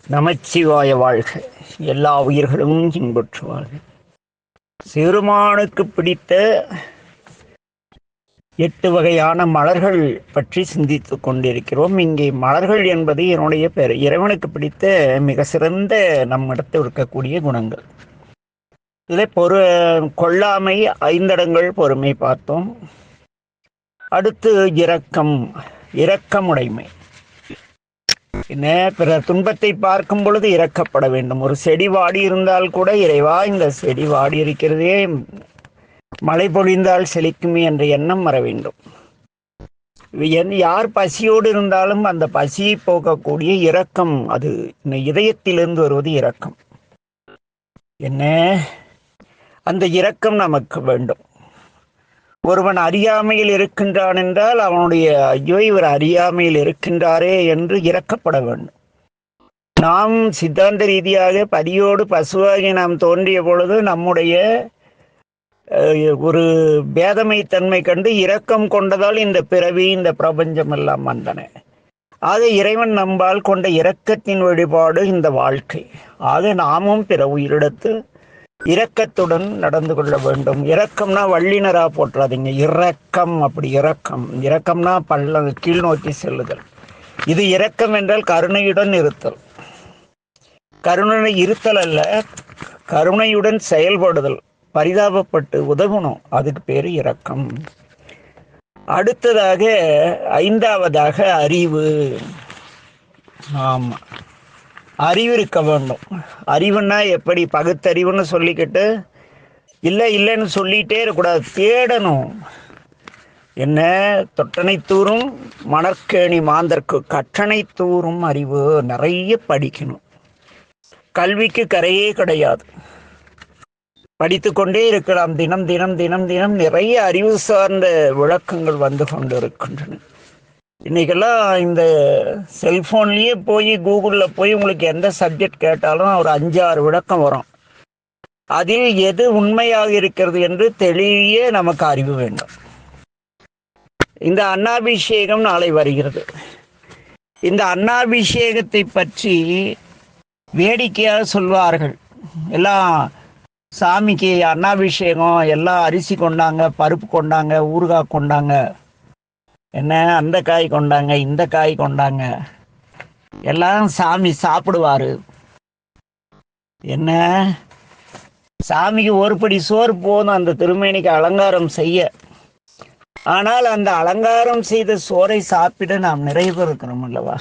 நமச்சிவாய வாழ்க. எல்லா உயிர்களும் இன்புற்று வாழ்க. சிறுமானுக்கு பிடித்த 8 வகையான மலர்கள் பற்றி சிந்தித்துக் கொண்டிருக்கிறோம். இங்கே மலர்கள் என்பது என்னுடைய பெயர். இறைவனுக்கு பிடித்த மிக சிறந்த நம்மிடத்தில் இருக்கக்கூடிய குணங்கள். இதில் கொல்லாமை, 5 இடங்கள் பொறுமை பார்த்தோம். அடுத்து இரக்கமுடைமை. என்ன, பிறர் துன்பத்தை பார்க்கும் பொழுது இரக்கப்பட வேண்டும். ஒரு செடி வாடி இருந்தால் கூட, இறைவா இந்த செடி வாடி இருக்கிறதே, மழை பொழிந்தால் செழிக்குமே என்ற எண்ணம் வர வேண்டும். யார் பசியோடு இருந்தாலும் அந்த பசியை போக்கக்கூடிய இரக்கம், அது இதயத்திலிருந்து வருவது இரக்கம். என்ன, அந்த இரக்கம் நமக்கு வேண்டும். ஒருவன் அறியாமையில் இருக்கின்றான் என்றால் அவனுடைய ஐயோ இவர் அறியாமையில் இருக்கின்றாரே என்று இரக்கப்பட வேண்டும். நாம் சித்தாந்த ரீதியாக பதியோடு பசுவாகி நாம் தோன்றிய பொழுது நம்முடைய ஒரு பேதமை தன்மை கண்டு இரக்கம் கொண்டதால் இந்த பிறவி, இந்த பிரபஞ்சம் எல்லாம் வந்தன. ஆக இறைவன் நம்பால் கொண்ட இரக்கத்தின் வழிபாடு இந்த வாழ்க்கை. ஆக நாமும் பிற உயிரிடத்து இரக்கத்துடன் நடந்து கொள்ள வேண்டும். இரக்கம்னா வள்ளினரா போற்றாதீங்க. இரக்கம், அப்படி இரக்கம்னா கீழ் நோக்கி செல்லுதல். இது இரக்கம் என்றால் கருணையுடன் இருத்தல். கருணை இருத்தல் அல்ல, கருணையுடன் செயல்படுதல். பரிதாபப்பட்டு உதவணும், அதுக்கு பேரு இரக்கம். அடுத்ததாக 5வதாக அறிவு. ஆமா, அறிவு இருக்க வேண்டும். அறிவுன்னா எப்படி? பகுத்தறிவுன்னு சொல்லிக்கிட்டு இல்லைன்னு சொல்லிட்டே இருக்கக்கூடாது, தேடணும். என்ன, தொட்டனை தூரும் மணற்கேணி மாந்தர்க்கு கற்றனை தூரும் அறிவு. நிறைய படிக்கணும். கல்விக்கு கரையே கிடையாது, படித்து கொண்டே இருக்கலாம். தினம் தினம் தினம் தினம் நிறைய அறிவு சார்ந்த விளக்கங்கள் வந்து கொண்டு இருக்கின்றன. இன்றைக்கெல்லாம் இந்த செல்ஃபோன்லேயே போய் கூகுளில் போய் உங்களுக்கு எந்த சப்ஜெக்ட் கேட்டாலும் ஒரு 5-6 விளக்கம் வரும். அதில் எது உண்மையாக இருக்கிறது என்று தெளிய நமக்கு அறிவு வேண்டும். இந்த அன்னாபிஷேகம் நாளை வருகிறது. இந்த அன்னாபிஷேகத்தை பற்றி வேடிக்கையாக சொல்வார்கள். எல்லாம் சாமிக்கு அன்னாபிஷேகம், எல்லாம் அரிசி கொண்டாங்க, பருப்பு கொண்டாங்க, ஊறுகாய் கொண்டாங்க, என்ன அந்த காய் கொண்டாங்க, இந்த காய் கொண்டாங்க, எல்லாம் சாமி சாப்பிடுவாரு. என்ன, சாமிக்கு ஒரு படி சோறு போதும் அந்த திருமேனிக்கு அலங்காரம் செய்ய. ஆனால் அந்த அலங்காரம் செய்த சோறை சாப்பிட நாம் நிறைவு இருக்கிறோம் அல்லவா?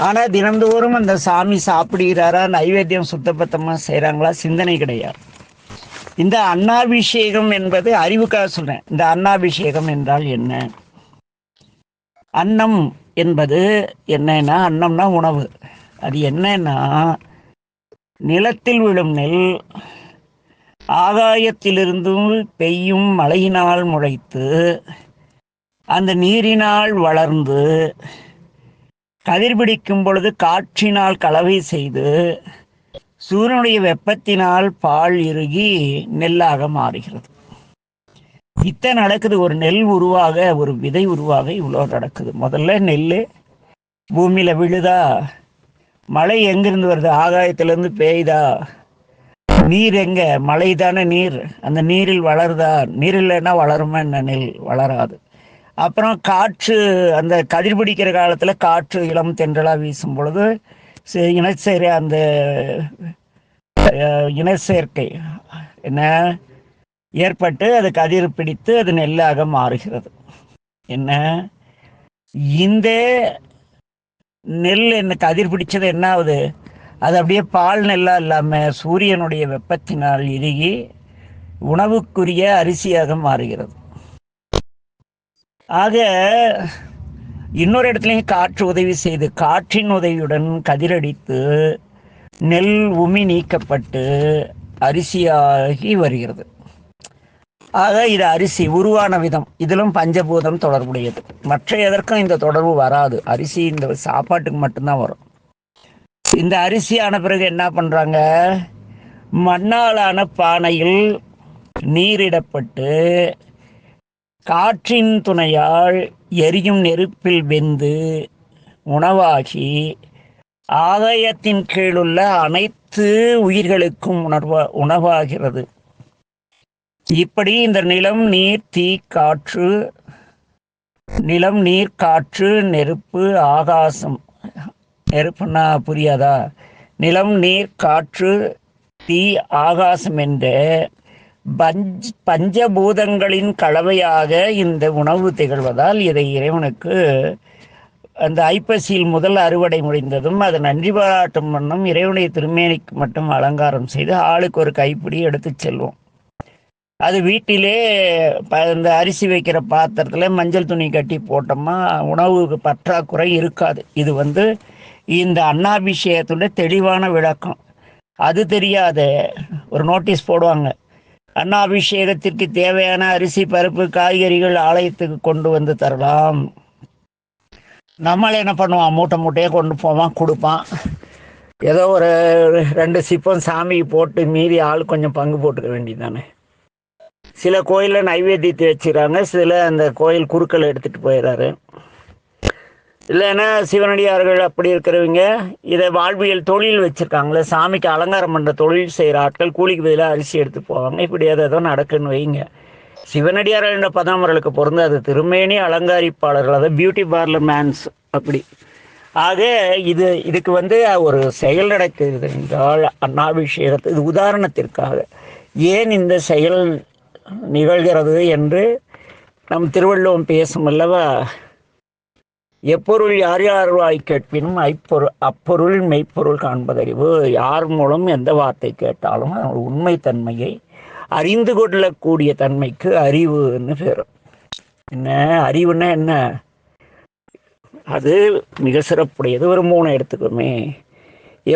ஆனால் தினந்தோறும் அந்த சாமி சாப்பிடுகிறாரா, நைவேத்தியம் சுத்தபத்தமாக செய்கிறாங்களா, சிந்தனை கிடையாது. இந்த அன்னாபிஷேகம் என்பது அறிவுக்காக சொல்றேன். இந்த அன்னாபிஷேகம் என்றால் என்ன? அன்னம் என்பது என்னன்னா, அன்னம்னா உணவு. அது என்னன்னா, நிலத்தில் விழும் நெல் ஆகாயத்திலிருந்தும் பெய்யும் மழையினால் முளைத்து அந்த நீரினால் வளர்ந்து கதிர்பிடிக்கும் பொழுது காற்றினால் கலவை செய்து சூரியனுடைய வெப்பத்தினால் பால் இறுகி நெல்லாக மாறுகிறது. இத்தனை நடக்குது. ஒரு நெல் உருவாக, ஒரு விதை உருவாக இவ்வளோ நடக்குது. முதல்ல நெல் பூமியில் விழுதா, மழை எங்கிருந்து வருது? ஆகாயத்திலேருந்து பெய்தா. நீர் எங்கே? மழை தானே நீர். அந்த நீரில் வளருதா? நீர் இல்லைன்னா வளருமா என்ன? நெல் வளராது. அப்புறம் காற்று, அந்த கதிர்பிடிக்கிற காலத்தில் காற்று இளம் தென்றலாக வீசும் பொழுது அந்த இனச்சேர்க்கை என்ன ஏற்பட்டு அது கதிர் பிடித்து அது நெல்லாக மாறுகிறது. என்ன, இந்த நெல் என்ன கதிர் பிடிச்சது என்ன ஆகுது? அது அப்படியே பால் நெல்லா இல்லாமல் சூரியனுடைய வெப்பத்தினால் இறுகி உணவுக்குரிய அரிசியாக மாறுகிறது. ஆக இன்னொரு இடத்துலையும் காற்று உதவி செய்து, காற்றின் உதவியுடன் கதிரடித்து நெல் உமி நீக்கப்பட்டு அரிசியாகி வருகிறது. ஆக இது அரிசி உருவான விதம். இதிலும் பஞ்சபூதம் தொடர்புடையது. மற்ற எதற்கும் இந்த தொடர்பு வராது. அரிசி இந்த சாப்பாட்டுக்கு மட்டும்தான் வரும். இந்த அரிசியான பிறகு என்ன பண்ணுறாங்க? மண்ணாலான பானையில் நீரிடப்பட்டு காற்றின் துணையால் எரியும் நெருப்பில் வெந்து உணவாகி ஆகாயத்தின் கீழுள்ள அனைத்து உயிர்களுக்கும் உணவாகிறது. இப்படி இந்த நிலம், நீர், தீ, காற்று, நிலம், நீர், காற்று, நெருப்பு, ஆகாசம். நெருப்புன்னா புரியாதா? நிலம், நீர், காற்று, தீ, ஆகாசம் என்ற பஞ்சபூதங்களின் கலவையாக இந்த உணவு திகழ்வதால் இதை இறைவனுக்கு அந்த ஐப்பசியில் முதல் அறுவடை முடிந்ததும் அது நன்றி பாராட்டும் வண்ணம் இறைவனுடைய திருமேனிக்கு மட்டும் அலங்காரம் செய்து ஆளுக்கு ஒரு கைப்பிடி எடுத்து செல்வோம். அது வீட்டிலே இந்த அரிசி வைக்கிற பாத்திரத்தில் மஞ்சள் துணி கட்டி போட்டோம்னா உணவுக்கு பற்றாக்குறை இருக்காது. இது இந்த அன்னாபிஷேகத்தோட தெளிவான விளக்கம். அது தெரியாத ஒரு நோட்டீஸ் போடுவாங்க, அன்னாபிஷேகத்திற்கு தேவையான அரிசி, பருப்பு, காய்கறிகள் ஆலயத்துக்கு கொண்டு வந்து தரலாம். நம்மள என்ன பண்ணுவான், மூட்டை மூட்டையே கொண்டு போவான், கொடுப்பான். ஏதோ ஒரு 2 சிப்பம் சாமிக்கு போட்டு மீறி ஆள் கொஞ்சம் பங்கு போட்டுக்க வேண்டியதானே. சில கோயிலில் நைவேத்தியத்தை வச்சுக்கிறாங்க, சில அந்த கோயில் குறுக்கள் எடுத்துகிட்டு போயிடுறாரு. இல்லைன்னா சிவனடியார்கள் அப்படி இருக்கிறவங்க இதை வாழ்வியல் தொழில் வச்சுருக்காங்களே, சாமிக்கு அலங்காரம் பண்ணுற தொழில் செய்கிற ஆட்கள் கூலிக்கு பதிலாக அரிசி எடுத்து போவாங்க. இப்படி ஏதோ நடக்குன்னு வைங்க. சிவனடியார்கள் என்ற பதாமர்களுக்கு பொருந்த அது திருமேனி அலங்காரிப்பாளர்கள், அதாவது பியூட்டி பார்லர் மேன்ஸ் அப்படி. ஆக இதுக்கு ஒரு செயல் நடக்கிறது என்றால் அன்னாபிஷேகத்து இது உதாரணத்திற்காக ஏன் இந்த செயல் நிகழ்கிறது என்று நம் திருவள்ளுவம் பேசும் அல்லவா. எப்பொருள் யார் யார் வாய் கேட்பினும் அப்பொருள் மெய்ப்பொருள் காண்பதறிவு. யார் மூலம் எந்த வார்த்தை கேட்டாலும் உண்மைத்தன்மையை அறிந்து கொள்ளக்கூடிய தன்மைக்கு அறிவுன்னு பேர். என்ன அறிவுன்னா என்ன? அது மிக சிறப்புடையது. ஒரு 3 எடுத்துக்கோமே.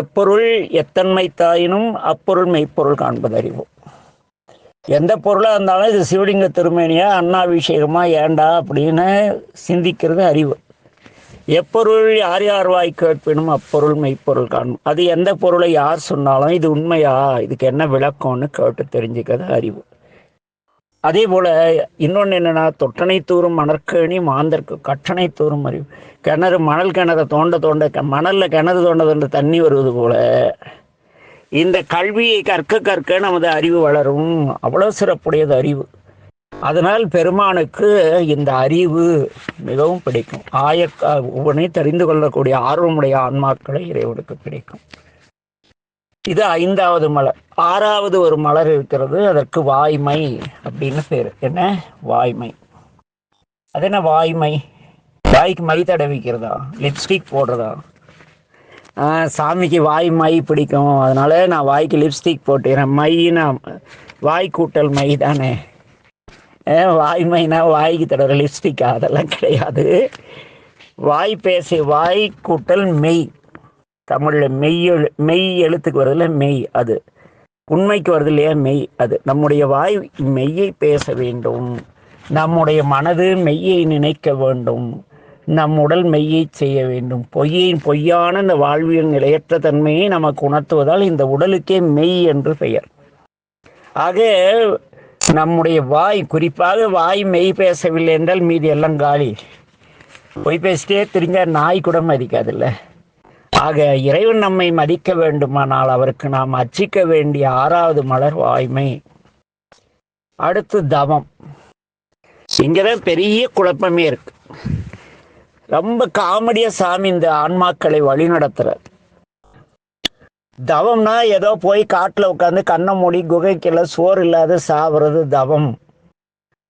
எப்பொருள் எத்தன்மை தாயினும் அப்பொருள் மெய்ப்பொருள் காண்பதறிவு. எந்த பொருளாக இருந்தாலும் இது சிவலிங்க திருமேனியா அன்னாபிஷேகமா ஏண்டா அப்படின்னு சிந்திக்கிறது அறிவு. எப்பொருள் யார் யார் வாய் கேட்பினும் அப்பொருள் மெய்ப்பொருள் காணும். அது எந்த பொருளை யார் சொன்னாலும் இது உண்மையா, இதுக்கு என்ன விளக்கம்னு கேட்டு தெரிஞ்சுக்கிறது அறிவு. அதே போல் இன்னொன்று என்னென்னா, தொட்டனை தூரும் மணற்கேணி மாந்தற்கு கற்றனை தூரும் அறிவு. கிணறு, மணல் கிணறு தோண்ட மணலில் கிணறு தோண்ட தண்ணி வருவது போல் இந்த கல்வியை கற்க நமது அறிவு வளரும். அவ்வளோ சிறப்புடையது அறிவு. அதனால் பெருமானுக்கு இந்த அறிவு மிகவும் பிடிக்கும். ஒவ்வொன்றை தெரிந்து கொள்ளக்கூடிய ஆர்வமுடைய ஆன்மாக்களை இறைவனுக்கு பிடிக்கும். இது 5வது மலர். 6வது ஒரு மலர் இருக்கிறது, அதற்கு வாய்மை அப்படின்னு பேர். என்ன வாய்மை? அது என்ன வாய்மை? வாய்க்கு மை தடவிக்கிறதா, லிப்ஸ்டிக் போடுறதா? சாமிக்கு மை பிடிக்கும், அதனால நான் வாய்க்கு லிப்ஸ்டிக் போட்டுக்கிறேன். மைனா வாய் கூட்டல் மை தானே. வாய்மைனா வாய்க்கு தடவை லிப்ஸ்டிக்கா? அதெல்லாம் கிடையாது. வாய் வாய் கூட்டல் மெய். தமிழில் மெய் எழுத்துக்கு வருதுல மெய், அது உண்மைக்கு வருது இல்லையா மெய். அது நம்முடைய வாய் மெய்யை பேச வேண்டும், நம்முடைய மனது மெய்யை நினைக்க வேண்டும், நம் உடல் மெய்யை செய்ய வேண்டும். பொய்யான இந்த வாழ்வியல் நிலையற்ற தன்மையை நமக்கு உணர்த்துவதால் இந்த உடலுக்கே மெய் என்று பெயர். ஆக நம்முடைய வாய், குறிப்பாக வாய் மெய் பேசவில்லை என்றால் மீதி எல்லாம் காலி. பொய் பேசிட்டே தெரிஞ்ச நாய் கூட மதிக்காதில்ல. ஆக இறைவன் நம்மை மதிக்க வேண்டுமானால் அவருக்கு நாம் அர்ச்சிக்க வேண்டிய 6வது மலர் வாய்மை. அடுத்து தவம். இங்கதான் பெரிய குழப்பமே இருக்கு. ரொம்ப காமெடியா சாமி இந்த ஆன்மாக்களை வழி நடத்துறார். தவம்னா ஏதோ போய் காட்டில் உட்காந்து கண்ணை மூடி குகைக்கெல்லாம் சோறு இல்லாத சாவுறது தவம்.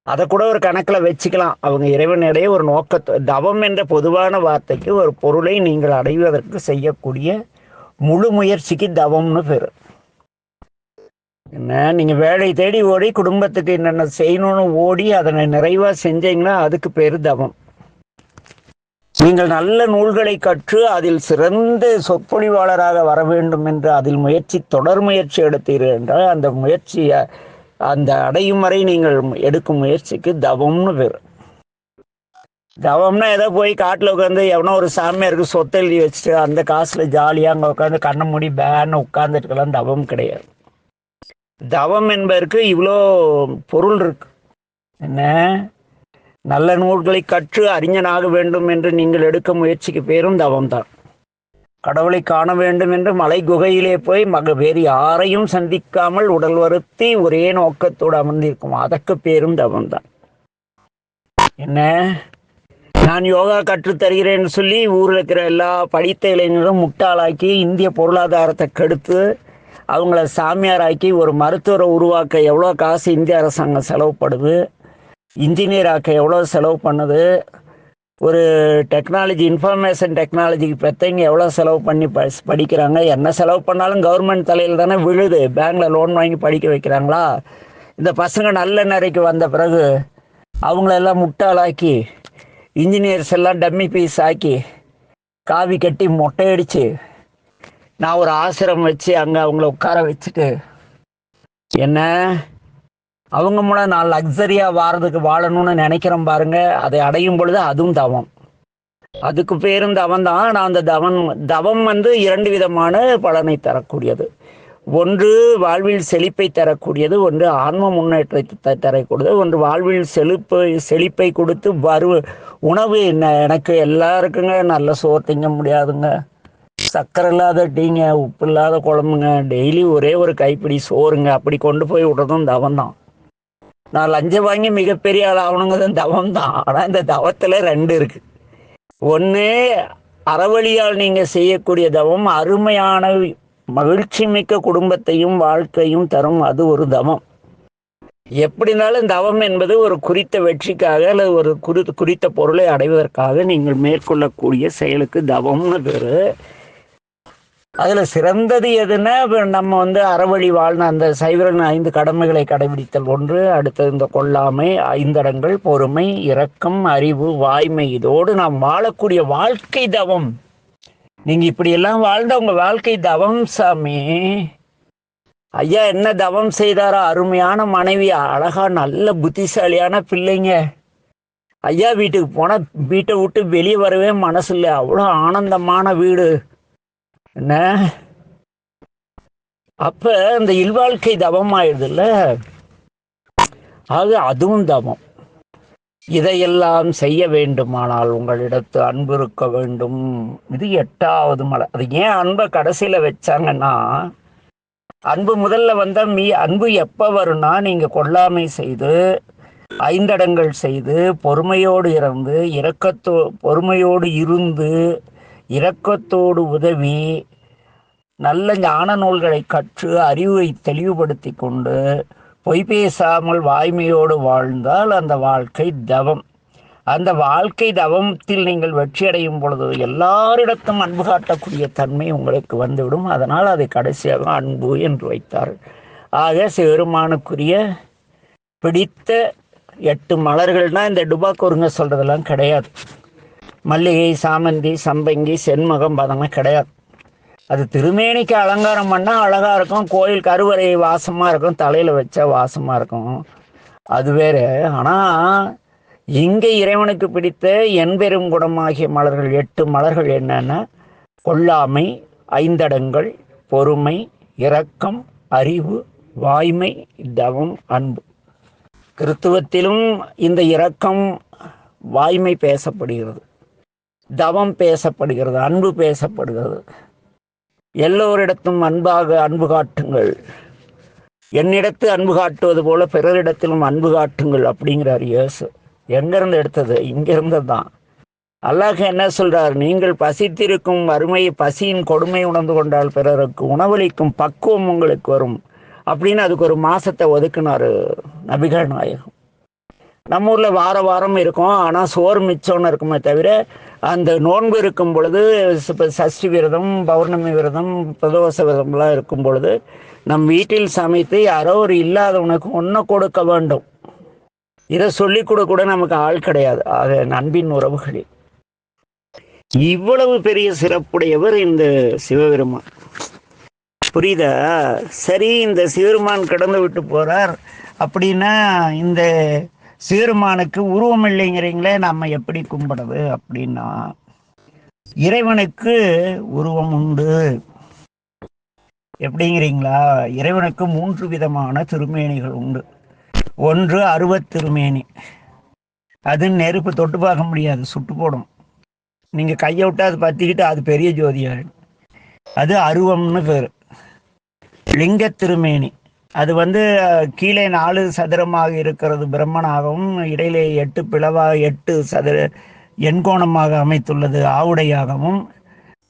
அதை கூட ஒரு கணக்கில் வச்சுக்கலாம். அவங்க இறைவனிடையே ஒரு நோக்கத்தை, தவம் என்ற பொதுவான வார்த்தைக்கு ஒரு பொருளை நீங்கள் அடைவதற்கு செய்யக்கூடிய முழு முயற்சிக்கு தவம்னு பேர். என்ன, நீங்கள் வேலை தேடி ஓடி குடும்பத்துக்கு என்னென்ன செய்யணும்னு ஓடி அதனை நிறைவாக செஞ்சீங்கன்னா அதுக்கு பேர் தவம். நீங்கள் நல்ல நூல்களை கற்று அதில் சிறந்த சொற்பொழிவாளராக வர வேண்டும் என்று அதில் தொடர் முயற்சி எடுத்தீர்கள் என்றால் அந்த முயற்சியை அந்த அடையும் வரை நீங்கள் எடுக்கும் முயற்சிக்கு தவம்னு பேர். தவம்னா ஏதோ போய் காட்டில் உட்காந்து எவனோ ஒரு சாமியாருக்கு சொத்தை எழுதி வச்சுட்டு அந்த காசில் ஜாலியாக அங்கே உட்காந்து கண்ணை மூடி பேன்னு உட்காந்துட்டுக்கலாம் தவம் கிடையாது. தவம் என்பதற்கு இவ்வளோ பொருள் இருக்கு. என்ன, நல்ல நூல்களை கற்று அறிஞனாக வேண்டும் என்று நீங்கள் எடுக்க முயற்சிக்கு பேரும் தவம் தான். கடவுளை காண வேண்டும் என்று மலை குகையிலே போய் வேறு யாரையும் சந்திக்காமல் உடல் வருத்தி ஒரே நோக்கத்தோடு அமர்ந்திருக்கும். அதற்கு பேரும் தவம்தான். என்ன, நான் யோகா கற்றுத்தருகிறேன்னு சொல்லி ஊரில் இருக்கிற எல்லா படித்த இளைஞர்களும் முட்டாளாக்கி இந்திய பொருளாதாரத்தை கெடுத்து அவங்கள சாமியாராக்கி ஒரு மருத்துவரை உருவாக்க எவ்வளோ காசு இந்திய அரசாங்கம் செலவுப்படுது, இன்ஜினியர் ஆக்க எவ்வளோ செலவு பண்ணுது, ஒரு டெக்னாலஜி இன்ஃபர்மேஷன் டெக்னாலஜிக்கு பெற்றவங்க எவ்வளோ செலவு பண்ணி படிக்கிறாங்க. என்ன செலவு பண்ணாலும் கவர்மெண்ட் தலையில் தானே விழுது. பேங்கில் லோன் வாங்கி படிக்க வைக்கிறாங்களா? இந்த பசங்க நல்ல நிறைக்கு வந்த பிறகு அவங்களெல்லாம் முட்டாளாக்கி இன்ஜினியர்ஸ் எல்லாம் டம்மி பீஸ் ஆக்கி காவி கட்டி மொட்டையடிச்சு நான் ஒரு ஆசிரம் வச்சு அங்கே அவங்கள உட்கார வச்சுட்டு என்ன அவங்க மூலம் நான் லக்ஸரியாக வாழணும்னு நினைக்கிறேன் பாருங்க. அதை அடையும் பொழுது அதுவும் தவம். அதுக்கு பேரும் தவம் தான். ஆனால் அந்த தவம் இரண்டு விதமான பலனை தரக்கூடியது. ஒன்று வாழ்வில் செழிப்பை தரக்கூடியது, ஒன்று ஆன்ம முன்னேற்றத்தை தரக்கூடியது. ஒன்று வாழ்வில் செழிப்பை கொடுத்து உணவு எனக்கு எல்லாருக்குங்க நல்ல சோறு திங்க முடியாதுங்க, சக்கரை இல்லாத டீங்க, உப்பு இல்லாத குழம்புங்க, டெய்லி ஒரே ஒரு கைப்பிடி சோறுங்க, அப்படி கொண்டு போய் விடுறதும் தவம் தான். நான் லஞ்சம் வாங்கி மிகப்பெரிய ஆள் ஆகணுங்கிறது தவம் தான். ஆனால் இந்த தவத்தில் ரெண்டு இருக்கு. ஒன்று அறவழியால் நீங்கள் செய்யக்கூடிய தவம் அருமையான மகிழ்ச்சி மிக்க குடும்பத்தையும் வாழ்க்கையும் தரும். அது ஒரு தவம். எப்படினாலும் தவம் என்பது ஒரு குறித்த வெற்றிக்காக அல்லது ஒரு குறித்த பொருளை அடைவதற்காக நீங்கள் மேற்கொள்ளக்கூடிய செயலுக்கு தவம்னு பேர். அதில் சிறந்தது எதுன்னா நம்ம அறவழி வாழ்ன அந்த சைவரன் 5 கடமைகளை கடைபிடித்தல் ஒன்று. அடுத்தது இந்த கொல்லாமை, 5 அடங்கல், பொறுமை, இரக்கம், அறிவு, வாய்மை. இதோடு நாம் வாழக்கூடிய வாழ்க்கை தவம். நீங்கள் இப்படியெல்லாம் வாழ்ந்த உங்கள் வாழ்க்கை தவம் சாமி. ஐயா என்ன தவம் செய்தாரோ, அருமையான மனைவி, அழகா நல்ல புத்திசாலியான பிள்ளைங்க. ஐயா வீட்டுக்கு போனால் வீட்டை விட்டு வெளியே வரவே மனசு இல்லை, அவ்வளோ ஆனந்தமான வீடு. என்ன அப்ப இந்த இல்வாழ்க்கை தவம் ஆயிடுதுல்ல, ஆக அதுவும் தவம். இதையெல்லாம் செய்ய வேண்டுமானால் உங்களிடத்து அன்பு இருக்க வேண்டும். இது 8வது மலை. அது ஏன் அன்பை கடைசியில வச்சாங்கன்னா, அன்பு முதல்ல அன்பு எப்ப வரும்னா, நீங்க கொல்லாமை செய்து 5 அடங்கல் செய்து பொறுமையோடு பொறுமையோடு இருந்து இரக்கத்தோடு உதவி நல்ல ஞான நூல்களை கற்று அறிவை தெளிவுபடுத்தி கொண்டு பொய் பேசாமல் வாய்மையோடு வாழ்ந்தால் அந்த வாழ்க்கை தவம். அந்த வாழ்க்கை தவத்தில் நீங்கள் வெற்றி அடையும் பொழுது எல்லாரிடத்தும் அன்பு காட்டக்கூடிய தன்மை உங்களுக்கு வந்துவிடும். அதனால் அதை கடைசியாக அன்பு என்று வைத்தார். ஆக சிவருமானுக்குரிய பிடித்த 8 மலர்கள்னால் இந்த டுபாக்கூருங்க சொல்கிறதெல்லாம் கிடையாது. மல்லிகை, சாமந்தி, சம்பங்கி, செண்மகம் அதெல்லாம் கிடையாது. அது திருமேனிக்கு அலங்காரம் பண்ணால் அழகாக இருக்கும், கோயில் கருவறை வாசமாக இருக்கும், தலையில் வச்சா வாசமாக இருக்கும், அது வேறு. ஆனால் இங்கே இறைவனுக்கு பிடித்த என்பெரும் குணமாகிய மலர்கள் 8 மலர்கள் என்னென்னா கொல்லாமை, 5 அடங்கல், பொறுமை, இரக்கம், அறிவு, வாய்மை, தவம், அன்பு. கிறித்துவத்திலும் இந்த இரக்கம் வாய்மை பேசப்படுகிறது, தவம் பேசப்படுகிறது, அன்பு பேசப்படுகிறது. எல்லோரிடத்தும் அன்பு காட்டுங்கள், என்னிடத்து அன்பு காட்டுவது போல பிறரிடத்திலும் அன்பு காட்டுங்கள் அப்படிங்கிறார் இயேசு. எங்கிருந்து எடுத்தது? இங்கிருந்து தான். அல்லாஹ் என்ன சொல்றார்? நீங்கள் பசித்திருக்கும் பசியின் கொடுமை உணர்ந்து கொண்டால் பிறருக்கு உணவளிக்கும் பக்குவம் உங்களுக்கு வரும் அப்படின்னு அதுக்கு ஒரு மாசத்தை ஒதுக்குனாரு நபிகள் நாயகம். நம்ம ஊரில் வாரம் இருக்கும், ஆனால் சோறு மிச்சம்னு இருக்குமே தவிர அந்த நோன்பு இருக்கும் பொழுது, சஷ்டி விரதம், பௌர்ணமி விரதம், பிரதோஷ விரதம்லாம் இருக்கும் பொழுது நம் வீட்டில் சமைத்து யாரோ ஒரு இல்லாதவனுக்கு ஒன்று கொடுக்க வேண்டும். இதை சொல்லிக் கூட நமக்கு ஆள் கிடையாது. ஆக அன்பின் உறவுகளில் இவ்வளவு பெரிய சிறப்புடையவர் இந்த சிவபெருமான். புரியுதா? சரி, இந்த சிவபெருமான் கடந்து விட்டு போறார் அப்படின்னா இந்த சிவபெருமானுக்கு உருவம் இல்லைங்கிறீங்களே, நம்ம எப்படி கும்பிடுறது அப்படின்னா, இறைவனுக்கு உருவம் உண்டு. எப்படிங்கிறீங்களா? இறைவனுக்கு 3 விதமான திருமேனிகள் உண்டு. ஒன்று அருவத்திருமேனி. அது நெருப்பு தொட்டு பார்க்க முடியாது, சுட்டு போடும். நீங்கள் கையை விட்டு அது பற்றிக்கிட்டு அது பெரிய ஜோதியாகும். அது அருவம்னு பேர். லிங்க திருமேனி அது கீழே 4 சதுரமாக இருக்கிறது பிரம்மனாகவும், இடையிலே 8 பிளவாக 8 சதுர எண்கோணமாக அமைத்துள்ளது ஆவுடையாகவும்,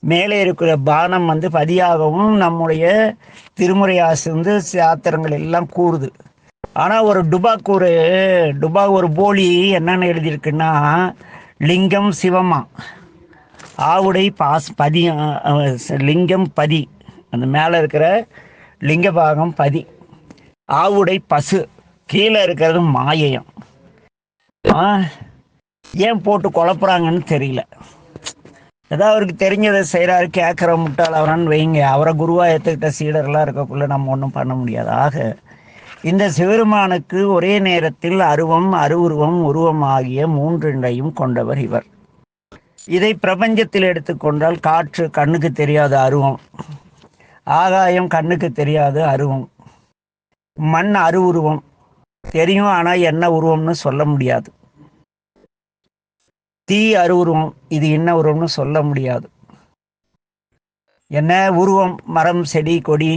மேலே இருக்கிற பானம் பதியாகவும் நம்முடைய திருமுறை ஆசு சாத்திரங்கள் எல்லாம் கூறுது. ஆனால் ஒரு டுபா ஒரு போலி என்னென்னு எழுதியிருக்குன்னா, லிங்கம் சிவமா, ஆவுடை பதி, லிங்கம் பதி, அந்த மேலே இருக்கிற லிங்க பாகம் பதி, ஆவுடை பசு, கீழே இருக்கிறது மாயையம். ஏன் போட்டு குழப்புறாங்கன்னு தெரியல. ஏதாவது அவருக்கு தெரிஞ்சதை செய்கிறாரு, கேட்குற முட்டாள் அவரான்னு வைங்க. அவரை குருவாக ஏற்றுக்கிட்ட சீடர்லாம் இருக்கக்குள்ள நம்ம ஒன்றும் பண்ண முடியாது. ஆக இந்த சிவருமானுக்கு ஒரே நேரத்தில் அருவம், அருவுருவம், உருவம் ஆகிய 3 நிலையும் கொண்டவர் இவர். இதை பிரபஞ்சத்தில் எடுத்துக்கொண்டால் காற்று கண்ணுக்கு தெரியாத அருவம், ஆகாயம் கண்ணுக்கு தெரியாத அருவம், மண் அருவுருவம் தெரியும், ஆனால் என்ன உருவம்னு சொல்ல முடியாது. தீ அருவுருவம், இது என்ன உருவம்னு சொல்ல முடியாது. என்ன உருவம், மரம் செடி கொடி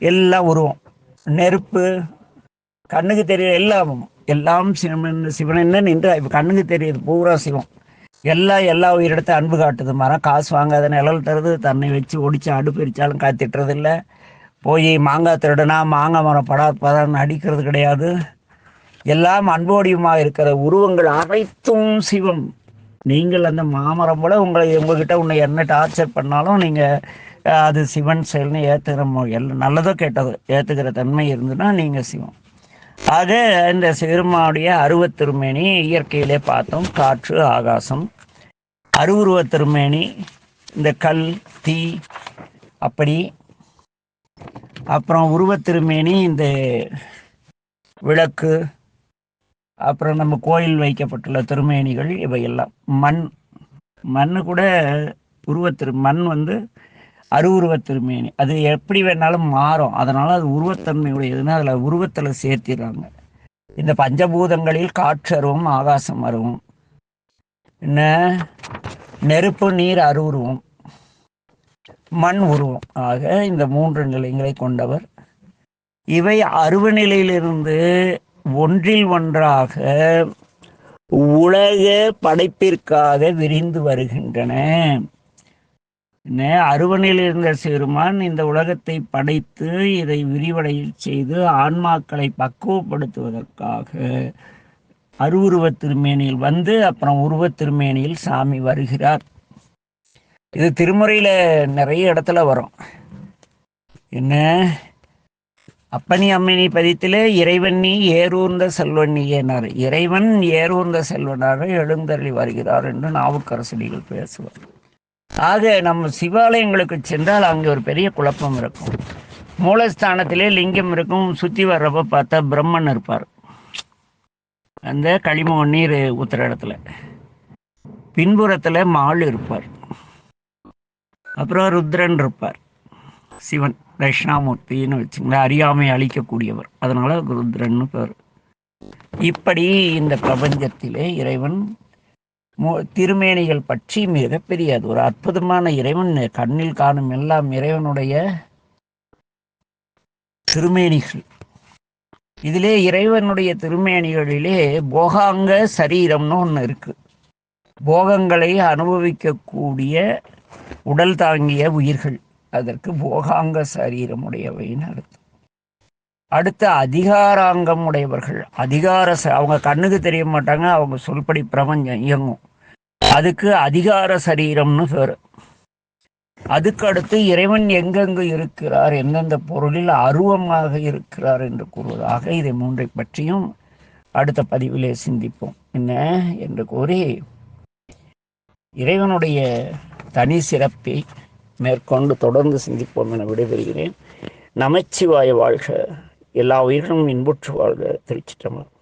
எல்லாம் உருவம். நெருப்பு கண்ணுக்கு தெரிய எல்லாம் சிவன் என்ன நின்று இப்போ கண்ணுக்கு தெரியுது பூரா சிவம். எல்லா உயிரிடத்தை அன்பு காட்டுது. மரம் காசு வாங்காத நிழல் தருது, தன்னை வச்சு ஒடிச்சு அடுப்பு எரிச்சாலும் காத்திட்டுறது இல்லை. போய் மாங்காய் திருடுனா மாங்காய் மரம் படான்னு அடிக்கிறது கிடையாது. எல்லாம் அன்போடியுமாக இருக்கிற உருவங்கள் அனைத்தும் சிவம். நீங்கள் அந்த மாமரம் போல உங்ககிட்ட உன்னை என்ன டார்ச்சர் பண்ணாலும் நீங்கள் அது சிவன் செயல்னு ஏற்றுக்கிற எல்லாம் நல்லதோ கேட்டதோ ஏற்றுக்கிற தன்மை இருந்துன்னா நீங்கள் சிவம். ஆக இந்த சிவருமானுடைய அருவத் திருமேனி இயற்கையிலே பார்த்தோம். காற்று, ஆகாசம். அருவுருவ திருமேனி இந்த கல், தீ, அப்படி. அப்புறம் உருவத் திருமேனி இந்த விளக்கு, அப்புறம் நம்ம கோயில் வைக்கப்பட்டுள்ள திருமேனிகள் இவையெல்லாம். மண் கூட மண் அருவுருவத் திருமேனி. அது எப்படி வேணாலும் மாறும், அதனால அது உருவத்தன்மையுடையதுன்னு அதில் உருவத்தில் சேர்த்திடுறாங்க. இந்த பஞ்சபூதங்களில் காற்று அருவம், ஆகாசம் அருவம், என்ன நெருப்பு நீர் அருவுருவம், மண் உருவம். ஆக இந்த 3 நிலைகளை கொண்டவர். இவை அருவ நிலையிலிருந்து ஒன்றில் ஒன்றாக உலக படைப்பிற்காக விரிந்து வருகின்றன. அருவனில் இருந்த சிறுமான் இந்த உலகத்தை படைத்து இதை விரிவடை செய்து ஆன்மாக்களை பக்குவப்படுத்துவதற்காக அருவுருவத் திருமேனியில் அப்புறம் உருவத் திருமேனியில் சாமி வருகிறார். இது திருமுறையில நிறைய இடத்துல வரும். என்ன அப்பனி அம்மனி பதித்திலே இறைவன் நீ ஏறூர்ந்த செல்வன் நீனார். இறைவன் ஏறூர்ந்த செல்வனாக எழுந்தருளி வருகிறார் என்று நாவுக்கரசடிகள் பேசுவார். ஆக நம்ம சிவாலயங்களுக்கு சென்றால் அங்கே ஒரு பெரிய குழப்பம் இருக்கும். மூலஸ்தானத்திலே லிங்கம் இருக்கும், சுற்றி வர்றப்ப பார்த்தா பிரம்மன் இருப்பார் அந்த களிமண் நீர் ஊத்துற இடத்துல. பின்புறத்தில் மால் இருப்பார், அப்புறம் ருத்ரன் இருப்பார். சிவன் தட்சிணாமூர்த்தின்னு வச்சுங்களேன், அறியாமை அழிக்கக்கூடியவர், அதனால ருத்ரன்னு பேர். இப்படி இந்த பிரபஞ்சத்திலே இறைவன் திருமேனிகள் பற்றி மிகப்பெரிய அது ஒரு அற்புதமான இறைவன். கண்ணில் காணும் எல்லாம் இறைவனுடைய திருமேனிகள். இதிலே இறைவனுடைய திருமேனிகளிலே போகாங்க சரீரம்னு ஒன்று இருக்கு. போகங்களை அனுபவிக்கக்கூடிய உடல் தாங்கிய உயிர்கள், அதற்கு போகாங்க சரீரமுடையவைன்னு அர்த்தம். அடுத்த அதிகாராங்கம் உடையவர்கள். அவங்க கண்ணுக்கு தெரிய மாட்டாங்க, அவங்க சொல்படி பிரபஞ்சம் இயங்கும். அதுக்கு அதிகார சரீரம்னு பேர். அதுக்கு அடுத்து இறைவன் எங்கெங்கு இருக்கிறார், எந்தெந்த பொருளில் அருவமாக இருக்கிறார் என்று கூறுவதாக இதை 3 பற்றியும் அடுத்த பதிவிலே சிந்திப்போம் என்ன என்று கூறி இறைவனுடைய தனி சிறப்பை மேற்கொண்டு தொடர்ந்து சிந்திப்போம் என விடைபெறுகிறேன். நமச்சிவாய வாழ்க. எல்லா உயிர்களும் இன்புற்று வாழ்க. திருச்சிற்றம்பலம்.